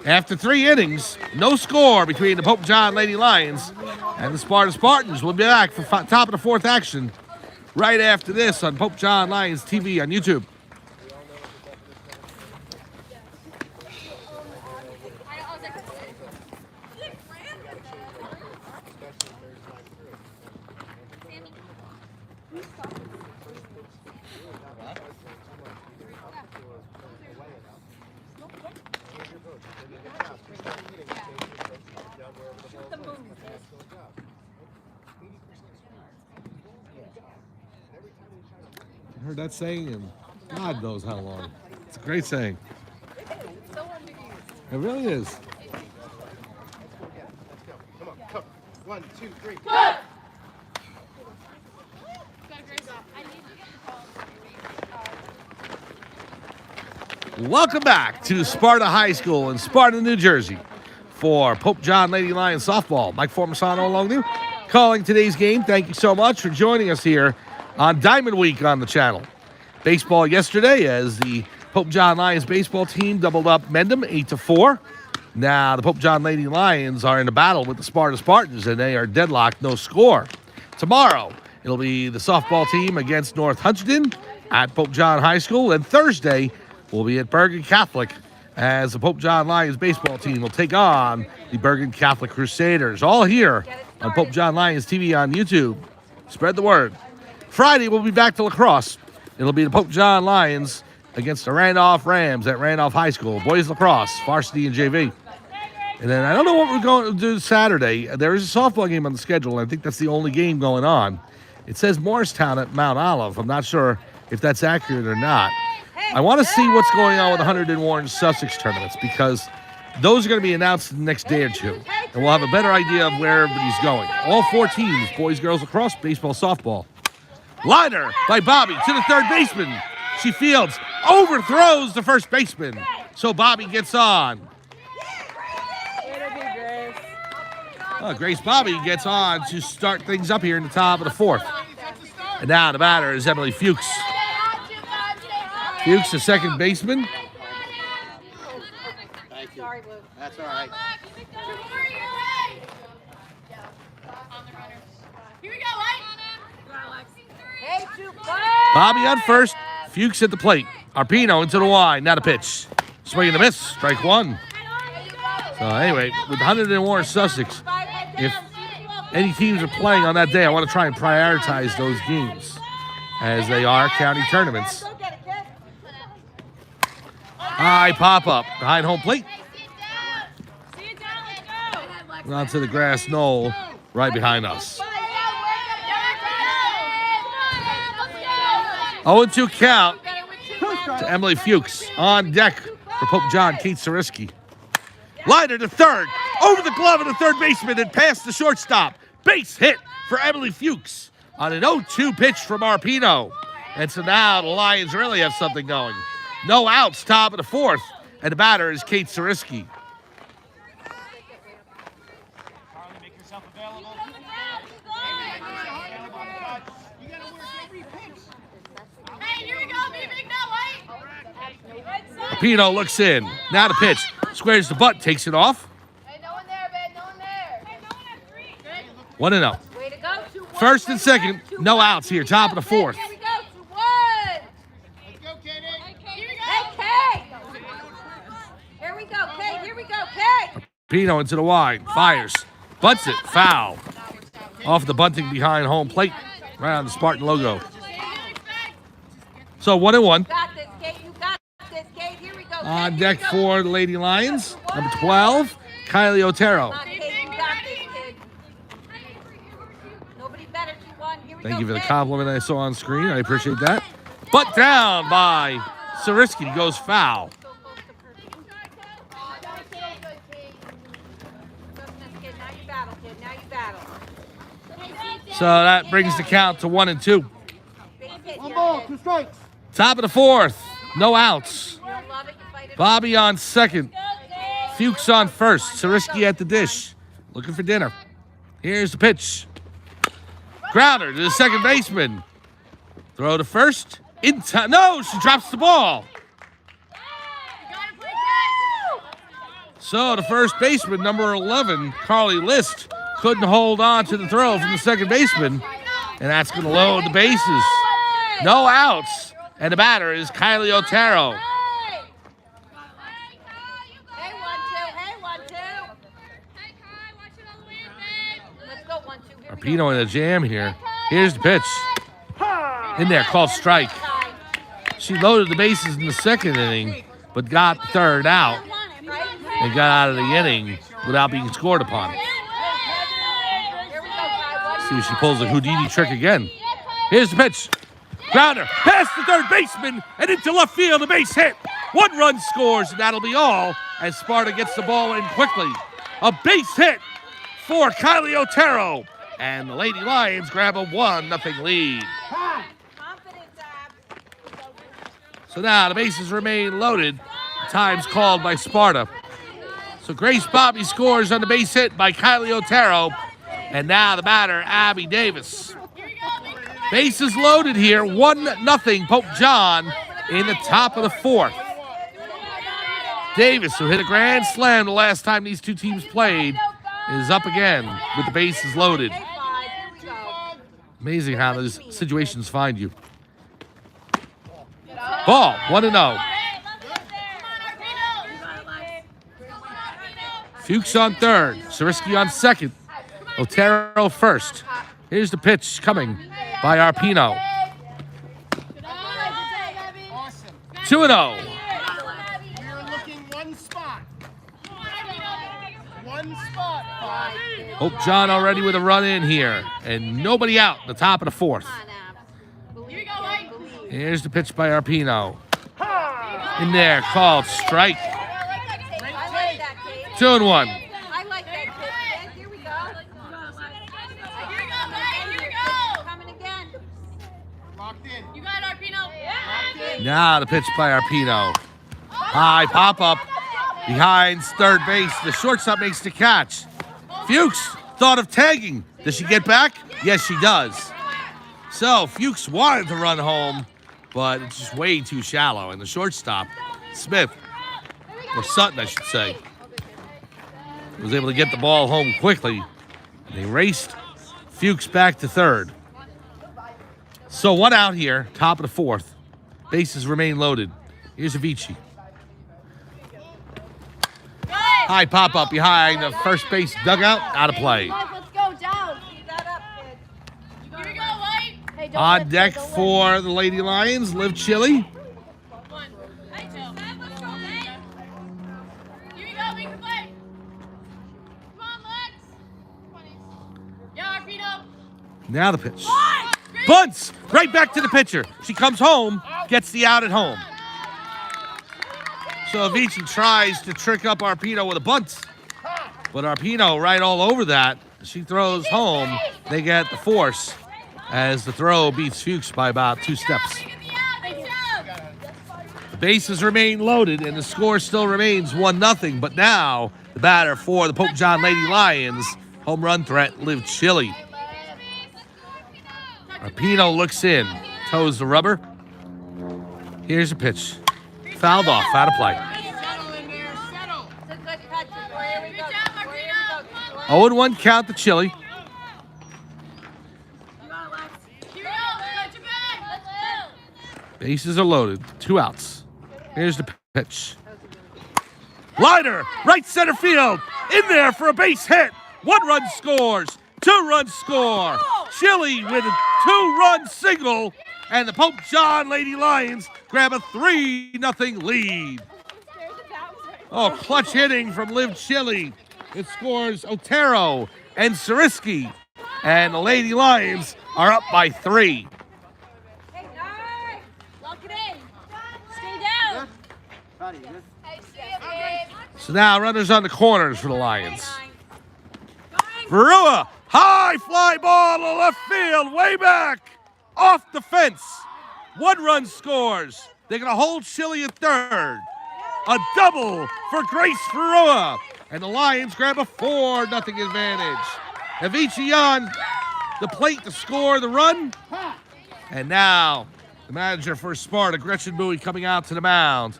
After 3 innings, no score between the Pope John Lady Lions and the Sparta Spartans. We'll be back for top of the 4th action right after this on Pope John Lions TV on YouTube. I heard that saying, and God knows how long. It's a great saying. It really is. Come on, come. 1, 2, 3. Welcome back to Sparta High School in Sparta, New Jersey for Pope John Lady Lions softball. Mike Formasano along with you, calling today's game. Thank you so much for joining us here on Diamond Week on the channel. Baseball yesterday as the Pope John Lions baseball team doubled up Mendham 8-4. Now the Pope John Lady Lions are in a battle with the Sparta Spartans, and they are deadlocked, no score. Tomorrow, it'll be the softball team against North Hunterdon at Pope John High School, and Thursday will be at Bergen Catholic as the Pope John Lions baseball team will take on the Bergen Catholic Crusaders. All here on Pope John Lions TV on YouTube. Spread the word. Friday, we'll be back to lacrosse. It'll be the Pope John Lions against the Randolph Rams at Randolph High School. Boys lacrosse, varsity and JV. And then I don't know what we're going to do Saturday. There is a softball game on the schedule, and I think that's the only game going on. It says Morristown at Mount Olive. I'm not sure if that's accurate or not. I want to see what's going on with the 100 in Warren Sussex tournaments, because those are going to be announced in the next day or two, and we'll have a better idea of where everybody's going. All 4 teams, boys, girls, lacrosse, baseball, softball. Liner by Bobby to the third baseman. She fields, overthrows the first baseman. So Bobby gets on. Grace Bobby gets on to start things up here in the top of the 4th. And now the batter is Emily Fuchs. Fuchs, the second baseman. Thank you. That's all right. Here we go, Mike. Bobby on first. Fuchs at the plate. Arpino into the line. Now the pitch. Swing and a miss. Strike 1. So anyway, with Huntington and Warren Sussex, if any teams are playing on that day, I want to try and prioritize those games as they are county tournaments. High pop-up behind home plate. Onto the grass knoll right behind us. 0-2 count to Emily Fuchs. On deck for Pope John, Kate Sariski. Liner to third. Over the glove of the third baseman and past the shortstop. Base hit for Emily Fuchs on an 0-2 pitch from Arpino. And so now the Lions really have something going. No outs, top of the fourth. And the batter is Kate Sariski. Arpino looks in. Now the pitch. Squares the butt, takes it off. Hey, no one there, babe. No one there. 1-0. Way to go. 2-1. First and second, no outs here, top of the fourth. Here we go. 2-1. Let's go, Katie. Here we go. Hey, Kate. Here we go, Kate. Here we go, Kate. Arpino into the wide, fires, bunts it, foul. Off the bunting behind home plate, right on the Spartan logo. So 1-1. Got this, Kate. You got this, Kate. Here we go. On Kate. deck Here we go. for the Lady Lions, number 12, Kylie Otero. Come on, Kate. You got this, kid. Nobody better. 2-1. Here we go. Thank you for the Kate. compliment I saw on screen. I appreciate that. Butt down by Sariski, goes foul. Now you battle, kid. Now you battle. So that brings the count to 1-2. Base hit. One Here, ball, kid. 2 strikes. Top of the fourth, no outs. You don't love it, you fight it. Bobby on second. Fuchs on first. Sariski at the dish. Looking for dinner. Here's the pitch. Grounder to the second baseman. Throw to first. In time. No, she drops the ball. So the first baseman, number 11, Carly List, couldn't hold on to the throw from the second baseman. And that's going to load the bases. No outs. And the batter is Kylie Otero. Hey, 1-2. Hey, 1-2. Let's go, 1-2. Here we go. Arpino in a jam here. Here's the pitch. In there, called strike. She loaded the bases in the second inning, but got the third out and got out of the inning without being scored upon. Here we go, Kai. See if she pulls a Houdini trick again. Here's the pitch. Grounder past the third baseman and into left field. The base hit. 1 run scores, and that'll be all as Sparta gets the ball in quickly. A base hit for Kylie Otero. And the Lady Lions grab a 1-0 lead. Confidence, Abs. So now the bases remain loaded. Time's called by Sparta. So Grace Bobby scores on the base hit by Kylie Otero. And now the batter, Abby Davis. Bases loaded here, 1-0 Pope John in the top of the fourth. Davis, who hit a grand slam the last time these two teams played, is up again with the bases loaded. Hey, 5. Here we go. Amazing how those situations find you. Ball, 1-0. Fuchs on third, Sariski on second, Otero first. Here's the pitch coming by Arpino. Awesome. 2-0. You're looking one spot. One spot. 5. Hope John already with a run in here. And nobody out in the top of the fourth. Come on, Abs. Believe. Believe. Here's the pitch by Arpino. In there, called strike. I like that, Kate. 2-1. I like that, Kate. Here we go. Here we go. Coming again. Locked in. You got it, Arpino. Locked in. Now the pitch by Arpino. High pop up behind third base. The shortstop makes the catch. Fuchs thought of tagging. Does she get back? Yes, she does. So Fuchs wanted to run home, but it's just way too shallow. And the shortstop, Smith, or Sutton, I should say, was able to get the ball home quickly. They raced Fuchs back to third. So 1 out here, top of the fourth. Bases remain loaded. Here's Avicii. High pop-up behind the first base dugout. Out of play. Let's go down. Keep that up, kid. Here we go, White. Hey, don't On lift, deck don't lift. for the Lady Lions, Liv Chili. One. Hey, two. Let's go, man. Here we go, we can play. Come on, Lex. Yeah, Arpino. Now the pitch. Bunts! Right back to the pitcher. She comes home, gets the out at home. So Avicii tries to trick up Arpino with a bunt. But Arpino right all over that. She throws home. They get the force as the throw beats Fuchs by about 2 steps. The bases remain loaded and the score still remains 1-0. But now the batter for the Pope John Lady Lions, home run threat, Liv Chili. Arpino looks in, toes the rubber. Here's a pitch. Fouled off, out of play. Settle in there, settle. It's a good catch. Here we go. Good job, Here we go. 0-1 count to Chili. You got it, Lex. Here we go. Let your bag. Let's go. Bases are loaded, 2 outs. Here's the pitch. Liner, right center field. In there for a base hit. 1 run scores. 2 runs score. Chili with a 2-run single. And the Pope John Lady Lions grab a 3-0 lead. Oh, clutch hitting from Liv Chili. It scores Otero and Sariski. And the Lady Lions are up by 3. Hey, nice. Lock it in. Stay down. Buddy, good. Hey, see ya, babe. So now runners on the corners for the Lions. Verua, high fly ball to left field, way back, off the fence. 1 run scores. They're going to hold Chili at third. A double for Grace Verua. And the Lions grab a 4-0 advantage. Avicii on the plate to score the run. And now the manager for Sparta, Gretchen Bowie, coming out to the mound.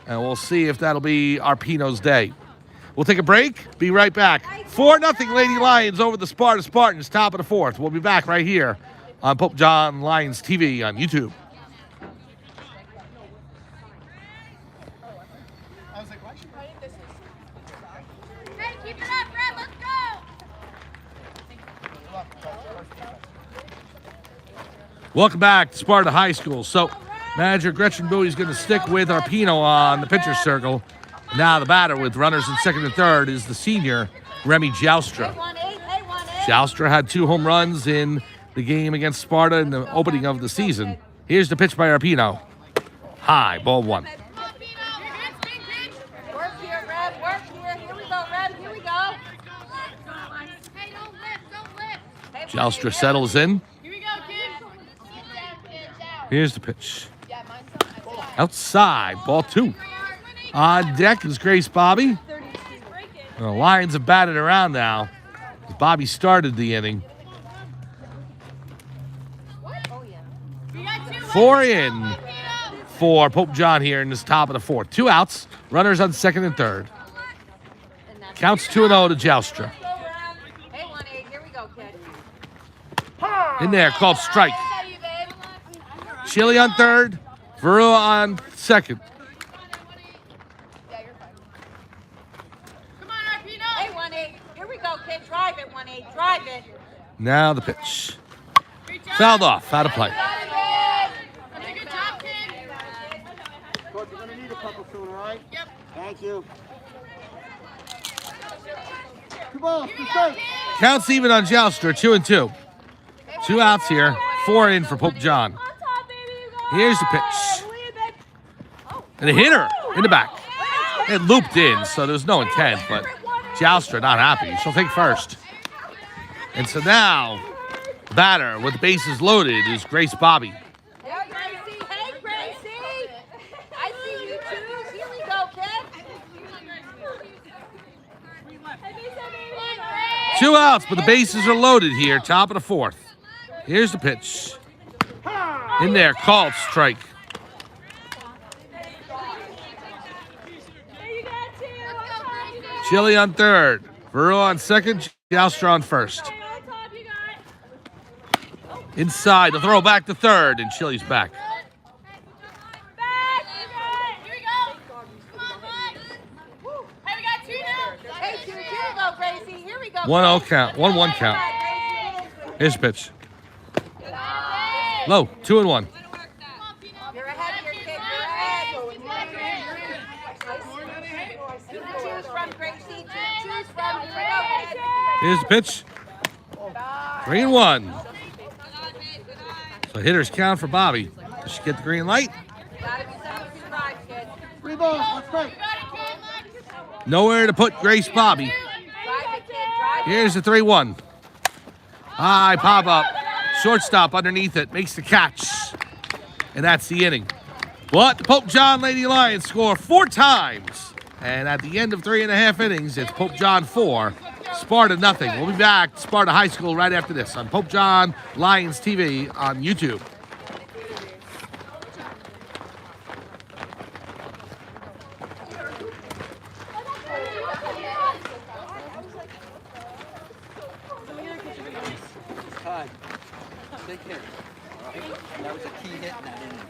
And we'll see if that'll be Arpino's day. We'll take a break. Be right back. 4-0 Lady Lions over the Sparta Spartans, top of the 4th. We'll be back right here on Pope John Lions TV on YouTube. I was like, why should I? Hey, keep it up, Brad. Let's go. Welcome back to Sparta High School. So, manager Gretchen Bowie is going to stick with Arpino on the pitcher's circle. Now the batter with runners in second and third is the senior, Remy Joustra. 1-8. Hey, 1-8. Joustra had 2 home runs in the game against Sparta in the opening of the season. Here's the pitch by Arpino. High, ball 1. Work here, Red. Work here. Here we go, Red. Here we go. Hey, don't lift, don't lift. Hey, Joustra settles in. Here we go, kid. Get down, get down. Here's the pitch. Yeah, mine's on. Outside, ball 2. On deck is Grace Bobby. The Lions have batted around now. Bobby started the inning. We got 2. 4 in for Pope John here in this top of the 4th. 2 outs. Runners on second and third. Counts 2-0 to Joustra. Hey, 1-8. Here we go, kid. In there, called strike. How you, babe? Chili on third. Verua on second. Yeah, you're fine. Come on, Arpino. Hey, 1-8. Here we go, kid. Drive it, 1-8. Drive it. Now the pitch. Great job. Fouled off, out of play. Got it, babe. That's a good job, kid. Coach, you're gonna need a couple soon, all right? Yep. Thank you. Come on, be safe. Counts even on Joustra, 2-2. 2 outs here, 4 in for Pope John. Here's the pitch. And a hitter in the back. It looped in, so there's no intent, but Joustra not happy. She'll take first. And so now, the batter with the bases loaded is Grace Bobby. Yeah, Gracie. Hey, Gracie. I see you too. Here we go, kid. 2 outs, but the bases are loaded here, top of the 4th. Here's the pitch. In there, called strike. Chili on third. Verua on second. Joustra on first. Inside, the throw back to third, and Chili's back. Here we go. Come on, bud. Hey, we got 2 now. Here we go, Gracie. Here we go. 1-0 count. 1-1 count. Here's the pitch. Low. 2-1. You're ahead of your kid. You're ahead. Choose from, Gracie. Choose from. Here we go, kid. Here's the pitch. 3-1. So hitters count for Bobby. Does she get the green light? Gotta be something to drive, kid. 3 balls, let's break. Nowhere to put Grace Bobby. Drive it, kid. Drive it. Here's the 3-1. High pop up. Shortstop underneath it. Makes the catch. And that's the inning. But the Pope John Lady Lions score 4 times. And at the end of 3.5 innings, it's Pope John 4, Sparta nothing. We'll be back to Sparta High School right after this on Pope John Lions TV on YouTube. Todd, big hit. That was a key hit in that inning.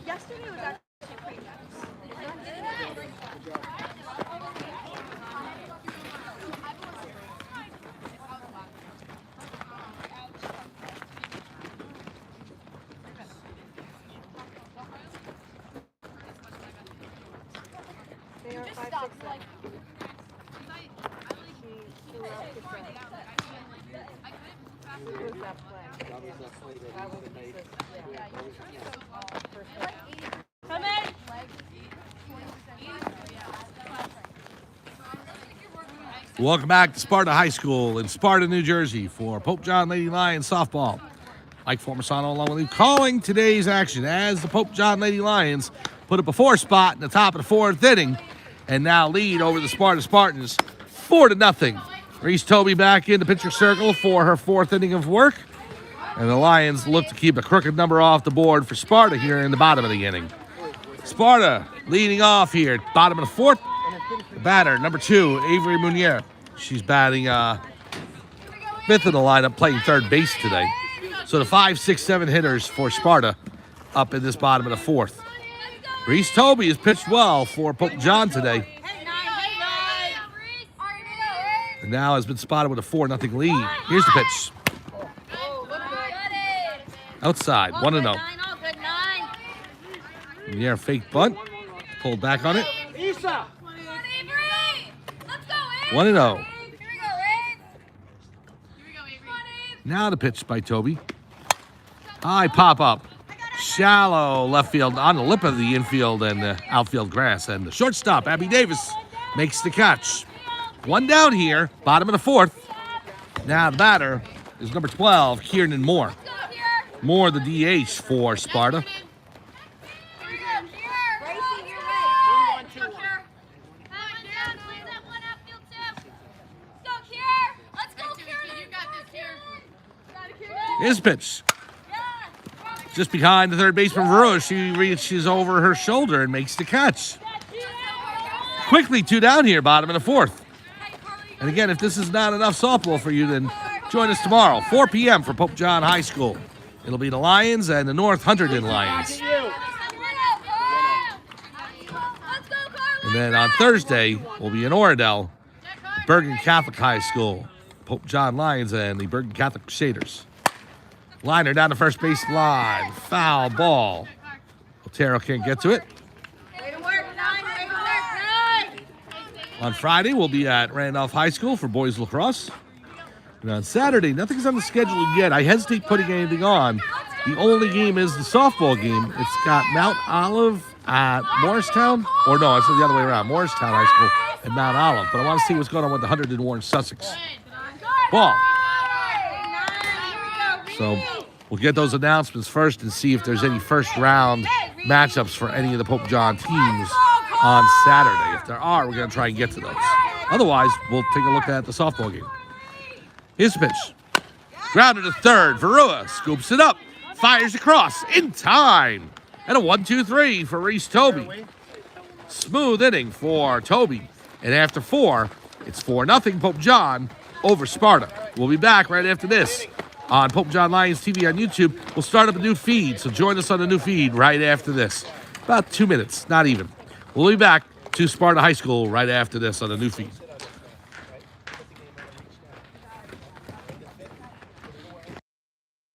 Yesterday was actually pretty nice. They are 5, 6, 7. Who was that play? That was that play that he made. Come in. Welcome back to Sparta High School in Sparta, New Jersey for Pope John Lady Lions softball. Mike Formasano along with you calling today's action as the Pope John Lady Lions put up a 4 spot in the top of the 4th inning and now lead over the Sparta Spartans 4-0. Reese Toby back in the pitcher circle for her 4th inning of work. And the Lions look to keep a crooked number off the board for Sparta here in the bottom of the inning. Sparta leading off here, bottom of the 4th. The batter, number 2, Avery Munier. She's batting 5th in the lineup, playing 3rd base today. So the 5, 6, 7 hitters for Sparta up in this bottom of the 4th. Reese Toby has pitched well for Pope John today. And now has been spotted with a 4-0 lead. Here's the pitch. Outside, 1-0. Yeah, fake bunt. Pulled back on it. 1-0. Now the pitch by Toby. High pop up. Shallow left field on the lip of the infield and the outfield grass. And the shortstop, Abby Davis, makes the catch. 1 down here, bottom of the 4th. Now the batter is number 12, Kieran Moore. Moore, the DH for Sparta. His pitch. Just behind the 3rd baseman, Veroa. She reaches over her shoulder and makes the catch. Quickly 2 down here, bottom of the 4th. And again, if this is not enough softball for you, then join us tomorrow, 4 p.m. for Pope John High School. It'll be the Lions and the North Hunterdon Lions. And then on Thursday, we'll be in Oradell, Bergen Catholic High School, Pope John Lions and the Bergen Catholic Crusaders. Liner down the first base line. Foul ball. Otero can't get to it. On Friday, we'll be at Randolph High School for boys lacrosse. And on Saturday, nothing's on the schedule yet. I hesitate putting anything on. The only game is the softball game. It's got Mount Olive at Morristown. Or no, it's the other way around. Morristown High School and Mount Olive. But I want to see what's going on with the Hunterdon Warren Sussex. Ball. So we'll get those announcements first and see if there's any first round matchups for any of the Pope John teams on Saturday. If there are, we're going to try and get to those. Otherwise, we'll take a look at the softball game. Here's the pitch. Grounded to third. Verua scoops it up. Fires across in time. And a 1-2-3 for Reese Toby. Smooth inning for Toby. And after 4, it's 4-0 Pope John over Sparta. We'll be back right after this on Pope John Lions TV on YouTube. We'll start up a new feed, so join us on the new feed right after this. About 2 minutes, not even. We'll be back to Sparta High School right after this on the new feed.